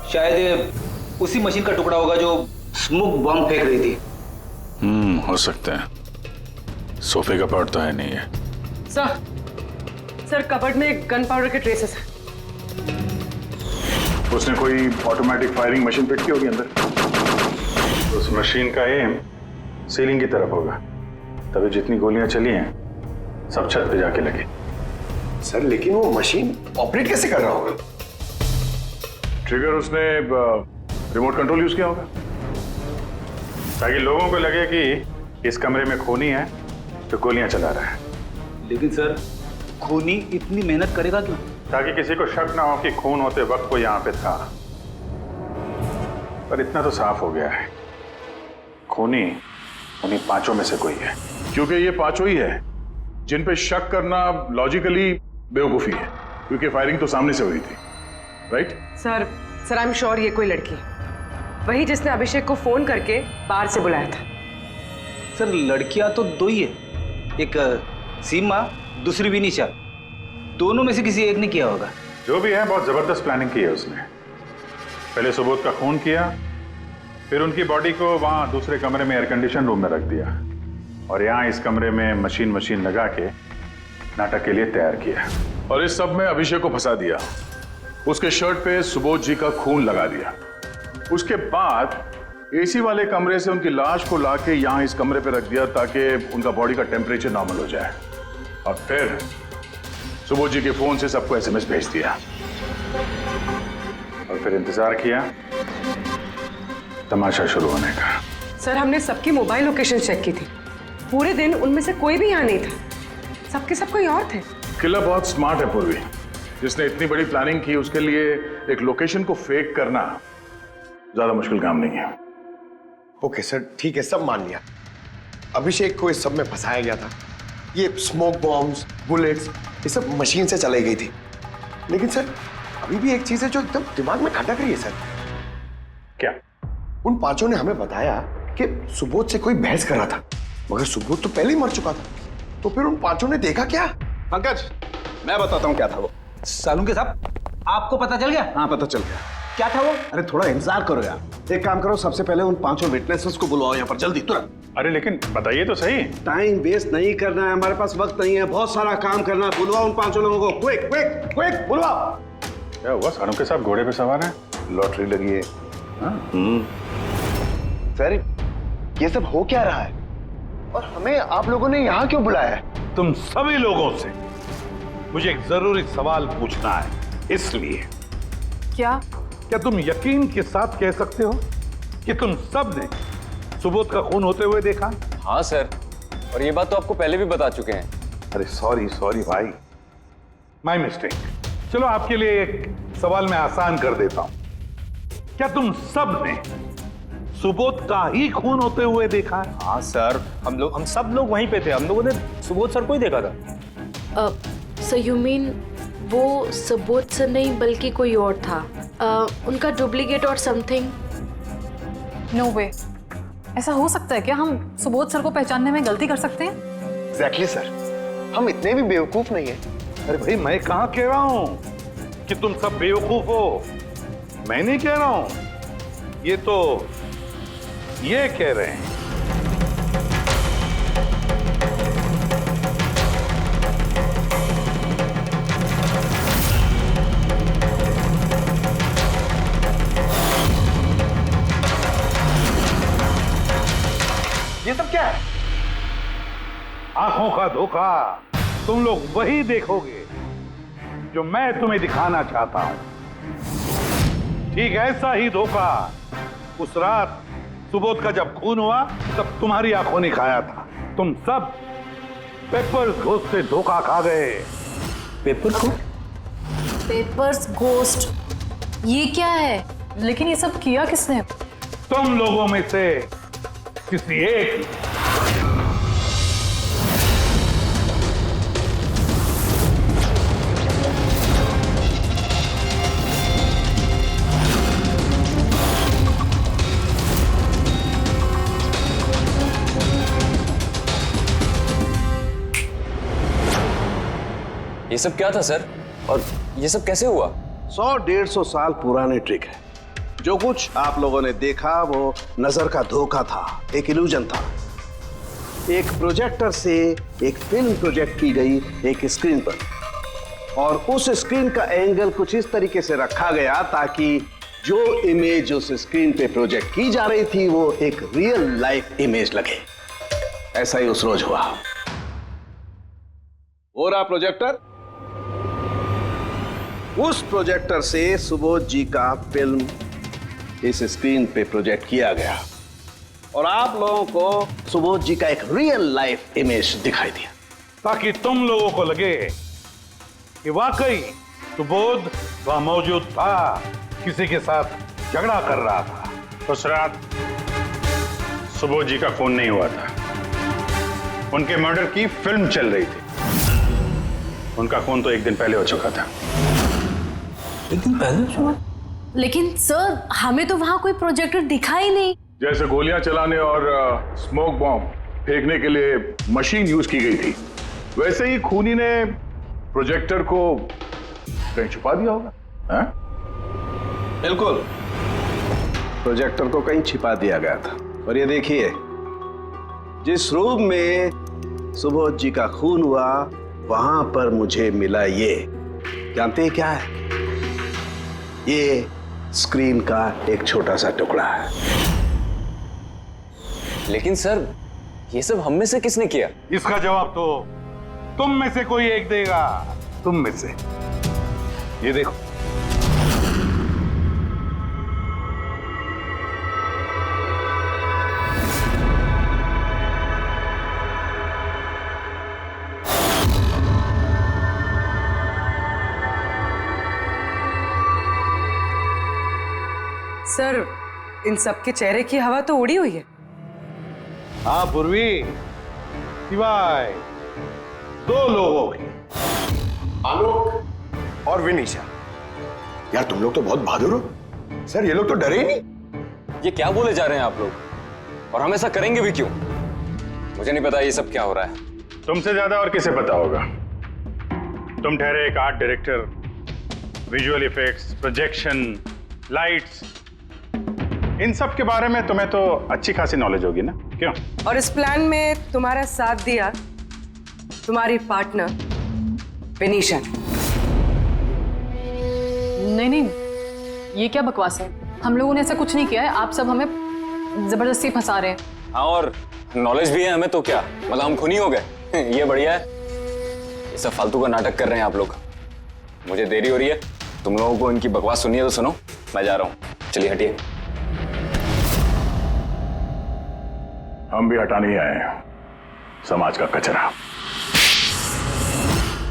[SPEAKER 15] शायद उसी मशीन का टुकड़ा होगा जो स्मोक बॉम्ब फेंक रही थी।
[SPEAKER 13] हो सकता है। सोफे का पार्ट तो है नहीं है।
[SPEAKER 9] सर कबर्ड में गन पाउडर के ट्रेसेस हैं।
[SPEAKER 7] उसने कोई ऑटोमेटिक फायरिंग मशीन फिट की होगी अंदर। उस मशीन का एम सीलिंग की तरफ होगा, तभी जितनी गोलियां चली हैं सब छत पे जाके लगी।
[SPEAKER 6] सर लेकिन वो मशीन ऑपरेट कैसे कर रहा होगा?
[SPEAKER 7] ट्रिगर उसने रिमोट कंट्रोल यूज किया होगा ताकि लोगों को लगे कि इस कमरे में खूनी है तो गोलियां चला रहा है।
[SPEAKER 15] लेकिन सर खूनी इतनी मेहनत करेगा क्यों?
[SPEAKER 7] ताकि किसी को शक ना हो कि खून होते वक्त वो यहाँ पे था। पर इतना तो साफ हो गया है, खूनी उन्हीं पांचों में से कोई है, क्योंकि ये पांचों ही है जिन पे शक करना लॉजिकली बेवकूफी है, क्योंकि फायरिंग तो सामने से हुई थी। Right
[SPEAKER 9] sir I am sure ये कोई लड़की है, वही जिसने अभिषेक को फोन करके बाहर से बुलाया था।
[SPEAKER 15] सर लड़कियां तो दो ही है, एक सीमा, दूसरी विनीशा। दोनों में से किसी एक ने किया होगा।
[SPEAKER 7] जो भी है बहुत जबरदस्त प्लानिंग की है उसने। पहले सुबोध का खून किया, फिर उनकी बॉडी को वहां दूसरे कमरे में एयर कंडीशन रूम में रख दिया, और यहाँ इस कमरे में मशीन लगा के नाटक के लिए तैयार किया, और इस सब में अभिषेक को फंसा दिया। उसके शर्ट पे सुबोध जी का खून लगा दिया। उसके बाद एसी वाले कमरे से उनकी लाश को लाके यहाँ इस कमरे पे रख दिया ताकि उनका बॉडी का टेम्परेचर नॉर्मल हो जाए, और फिर सुबोध जी के फोन से सबको एसएमएस भेज दिया, और फिर इंतजार किया तमाशा शुरू होने का।
[SPEAKER 9] सर हमने सबकी मोबाइल लोकेशन चेक की थी, पूरे दिन उनमें से कोई भी यहाँ नहीं था, सबके सब कोई और थे।
[SPEAKER 7] किलर बहुत स्मार्ट है पूर्वी, जिसने इतनी बड़ी प्लानिंग की उसके लिए एक लोकेशन को फेक करना ज्यादा मुश्किल काम नहीं है।
[SPEAKER 6] ओके सर ठीक है, सब मान लिया। अभिषेक को इस सब में फंसाया गया था। ये स्मोक बॉम्ब्स, बुलेट्स, ये सब मशीन से चलाई गई थी। लेकिन सर अभी भी एक चीज है जो एकदम दिमाग में खटक रही है सर।
[SPEAKER 7] क्या?
[SPEAKER 6] उन पांचों ने हमें बताया कि सुबोध से कोई बहस कर रहा था, मगर सुबोध तो पहले ही मर चुका था। तो फिर उन पांचों ने देखा क्या?
[SPEAKER 16] पंकज मैं बताता हूँ क्या था वो।
[SPEAKER 15] सालुंके साहब आपको पता चल गया?
[SPEAKER 16] हाँ पता चल गया।
[SPEAKER 15] क्या था वो?
[SPEAKER 16] अरे थोड़ा इंतजार करो यार। एक काम करो, सबसे पहले उन पांचों विटनेसेस को बुलाओ यहाँ पर जल्दी, तुरंत।
[SPEAKER 7] अरे लेकिन बताइए तो सही।
[SPEAKER 16] टाइम वेस्ट नहीं करना है, हमारे पास वक्त नहीं है, बहुत सारा काम करना है। बुलवाओ उन पांचों लोगों को, क्विक क्विक क्विक बुलवाओ।
[SPEAKER 7] क्या हुआ? सालुंके साहब घोड़े पे सवार हैं?
[SPEAKER 6] लॉटरी लगी है। सर ये सब हो क्या रहा है, और हमें आप लोगों ने यहाँ क्यों बुलाया है?
[SPEAKER 8] तुम सभी लोगों से मुझे एक जरूरी सवाल पूछना है, इसलिए। क्या तुम यकीन के साथ कह सकते हो कि तुम सब ने सुबोध का खून होते हुए देखा?
[SPEAKER 4] हाँ सर, और ये बात तो आपको पहले भी बता चुके हैं।
[SPEAKER 8] अरे सॉरी भाई, माय मिस्टेक। चलो आपके लिए एक सवाल मैं आसान कर देता हूं। क्या तुम सब ने सुबोध का ही खून होते हुए देखा है?
[SPEAKER 2] हाँ सर, हम सब लोग वहीं पे थे। हम लोगों ने सुबोध सर को ही देखा था।
[SPEAKER 19] सर यू मीन वो सुबोध सर नहीं बल्कि कोई और था, उनका डुप्लीकेट और समथिंग?
[SPEAKER 5] नो वे, ऐसा हो सकता है क्या? हम सुबोध सर को पहचानने में गलती कर सकते हैं?
[SPEAKER 6] एग्जैक्टली सर, हम इतने भी बेवकूफ नहीं है।
[SPEAKER 8] अरे भाई मैं कहां कह रहा हूं कि तुम सब बेवकूफ हो, मैं नहीं कह रहा हूं, ये तो ये कह रहे हैं।
[SPEAKER 6] ये सब क्या है?
[SPEAKER 8] आंखों का धोखा। तुम लोग वही देखोगे जो मैं तुम्हें दिखाना चाहता हूं। ठीक ऐसा ही धोखा उस रात सुबोध का जब खून हुआ तब तुम्हारी आंखों ने खाया था। तुम सब पेपर्स घोस्ट से धोखा खा गए।
[SPEAKER 19] पेपर्स घोस्ट, ये क्या है?
[SPEAKER 5] लेकिन ये सब किया किसने?
[SPEAKER 8] तुम लोगों में से किसी एक ने।
[SPEAKER 4] ये सब क्या था सर, और ये सब कैसे हुआ?
[SPEAKER 16] 100-150 साल पुराने ट्रिक है। जो कुछ आप लोगों ने देखा वो नजर का धोखा था, एक इल्यूजन था। एक प्रोजेक्टर से एक फिल्म प्रोजेक्ट की गई एक स्क्रीन पर, और उस स्क्रीन का एंगल कुछ इस तरीके से रखा गया ताकि जो इमेज उस स्क्रीन पे प्रोजेक्ट की जा रही थी वो एक रियल लाइफ इमेज लगे। ऐसा ही उस रोज हुआ। हो रहा प्रोजेक्टर, उस प्रोजेक्टर से सुबोध जी का फिल्म इस स्क्रीन पे प्रोजेक्ट किया गया और आप लोगों को सुबोध जी का एक रियल लाइफ इमेज दिखाई दिया,
[SPEAKER 8] ताकि तुम लोगों को लगे कि वाकई सुबोध वहां मौजूद था, किसी के साथ झगड़ा कर रहा था।
[SPEAKER 7] उस रात सुबोध जी का खून नहीं हुआ था, उनके मर्डर की फिल्म चल रही थी। उनका खून तो एक दिन पहले हो चुका था।
[SPEAKER 10] एक दिन पहले?
[SPEAKER 19] लेकिन सर हमें तो वहां कोई प्रोजेक्टर दिखा ही नहीं।
[SPEAKER 7] जैसे गोलियां चलाने और स्मोक बॉम्ब फेंकने के लिए मशीन यूज की गई थी, वैसे ही खूनी ने प्रोजेक्टर को कहीं छुपा दिया होगा। हाँ?
[SPEAKER 16] बिल्कुल, प्रोजेक्टर को कहीं छिपा दिया गया था। और ये देखिए, जिस रूम में सुबोध जी का खून हुआ वहां पर मुझे मिला ये, जानते हैं क्या है? ये स्क्रीन का एक छोटा सा टुकड़ा है।
[SPEAKER 4] लेकिन सर, ये सब हम में से किसने किया?
[SPEAKER 8] इसका जवाब तो तुम में से कोई एक देगा। तुम में से। ये देखो,
[SPEAKER 9] सर इन सबके चेहरे की हवा तो उड़ी हुई है।
[SPEAKER 8] हाँ पूर्वी, सिवाय दो लोगों की,
[SPEAKER 6] आलोक और विनीशा। यार तुम लोग तो बहुत बहादुर हो। सर ये लोग तो डरे ही नहीं।
[SPEAKER 4] ये क्या बोले जा रहे हैं आप लोग? और हम ऐसा करेंगे भी क्यों? मुझे नहीं पता ये सब क्या हो रहा है।
[SPEAKER 7] तुमसे ज्यादा और किसे पता होगा? तुम ठहरे एक art director, visual effects, projection, lights, इन सब के बारे में तुम्हें तो अच्छी खासी नॉलेज होगी ना, क्यों?
[SPEAKER 9] और इस प्लान में तुम्हारा साथ दिया तुम्हारी पार्टनर विनीशा।
[SPEAKER 5] नहीं नहीं, ये क्या बकवास है? हम लोगों ने ऐसा कुछ नहीं किया है। आप सब हमें जबरदस्ती फंसा रहे हैं।
[SPEAKER 4] हाँ, और नॉलेज भी है हमें तो क्या, मतलब हम खूनी हो गए? ये बढ़िया है। ये सब फालतू का नाटक कर रहे हैं आप लोग। मुझे देरी हो रही है, तुम लोगों को इनकी बकवास सुनिए तो सुनो, मैं जा रहा हूँ। चलिए हटिए।
[SPEAKER 7] हम भी हटाने ही आए हैं समाज का कचरा।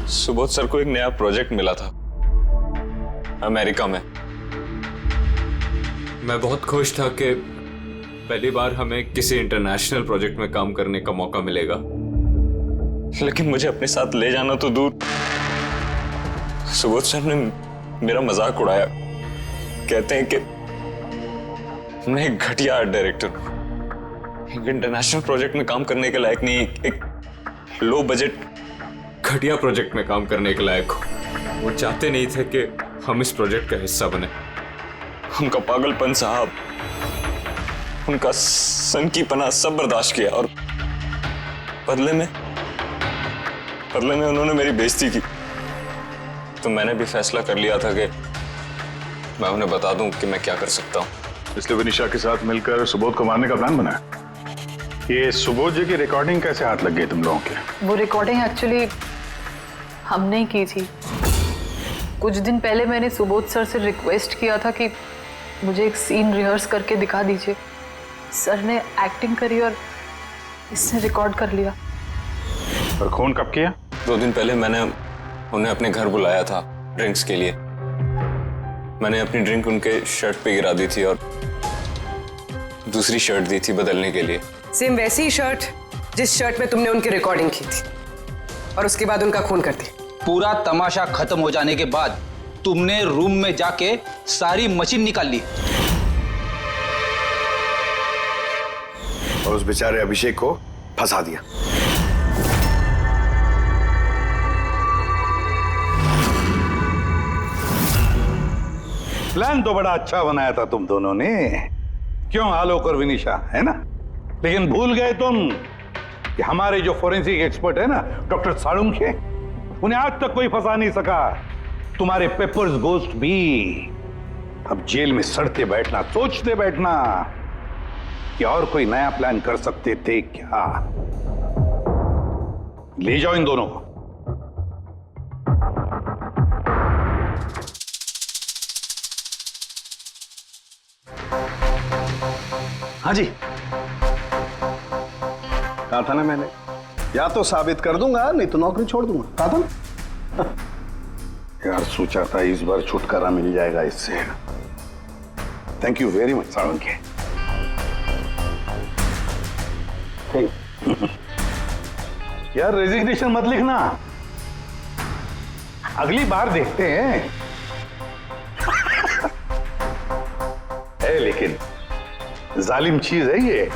[SPEAKER 4] सुबोध सर को एक नया प्रोजेक्ट मिला था अमेरिका में।
[SPEAKER 20] मैं बहुत खुश था कि पहली बार हमें किसी इंटरनेशनल प्रोजेक्ट में काम करने का मौका मिलेगा।
[SPEAKER 4] लेकिन मुझे अपने साथ ले जाना तो दूर, सुबोध सर ने मेरा मजाक उड़ाया। कहते हैं कि मैं एक घटिया आर्ट डायरेक्टर हूं, एक इंटरनेशनल प्रोजेक्ट में काम करने के लायक नहीं, एक लो बजट
[SPEAKER 20] घटिया प्रोजेक्ट में काम करने के लायक हूं। वो चाहते नहीं थे कि हम इस प्रोजेक्ट का हिस्सा बने।
[SPEAKER 4] उनका पागलपन साहब, उनका सनकीपना सब बर्दाश्त किया और बदले में उन्होंने मेरी बेइज्जती की। तो मैंने भी फैसला कर लिया था कि मैं उन्हें बता दूं कि मैं क्या कर सकता हूं।
[SPEAKER 7] इसलिए विनीशा के साथ मिलकर सुबोध को मारने का प्लान बनाया। ये सुबोध जी की रिकॉर्डिंग कैसे हाथ लग गई तुम लोगों के?
[SPEAKER 5] वो रिकॉर्डिंग एक्चुअली हमने ही की थी। कुछ दिन पहले मैंने सुबोध सर से रिक्वेस्ट किया था कि मुझे एक सीन रिहर्स करके दिखा दीजिए। सर ने एक्टिंग करी और इसने रिकॉर्ड कर लिया।
[SPEAKER 7] और खून कब किया?
[SPEAKER 4] 2 दिन पहले मैंने उन्हें अपने घर बुलाया था ड्रिंक्स के लिए। मैंने अपनी ड्रिंक उनके शर्ट पे गिरा दी थी और दूसरी शर्ट दी थी बदलने के लिए।
[SPEAKER 9] सेम वैसी ही शर्ट जिस शर्ट में तुमने उनकी रिकॉर्डिंग की थी, और उसके बाद उनका खून कर दिया।
[SPEAKER 15] पूरा तमाशा खत्म हो जाने के बाद तुमने रूम में जाके सारी मशीन निकाल ली
[SPEAKER 6] और उस बेचारे अभिषेक को फंसा दिया।
[SPEAKER 8] प्लान तो बड़ा अच्छा बनाया था तुम दोनों ने, क्यों आलोक और विनीशा, है ना? लेकिन भूल गए तुम कि हमारे जो फोरेंसिक एक्सपर्ट है ना, डॉक्टर साळुंखे, उन्हें आज तक कोई फंसा नहीं सका। तुम्हारे पेपर्स गोस्ट भी अब जेल में सड़ते बैठना, सोचते बैठना कि और कोई नया प्लान कर सकते थे क्या। ले जाओ इन दोनों को।
[SPEAKER 16] हाँ जी, कहा था ना मैंने, या तो साबित कर दूंगा नहीं तो नौकरी छोड़ दूंगा, कहा था ना।
[SPEAKER 8] यार सोचा था इस बार छुटकारा मिल जाएगा इससे। Thank you very much Salunkhe. यार रेजिग्नेशन मत लिखना, अगली बार देखते हैं। है लेकिन जालिम चीज है ये।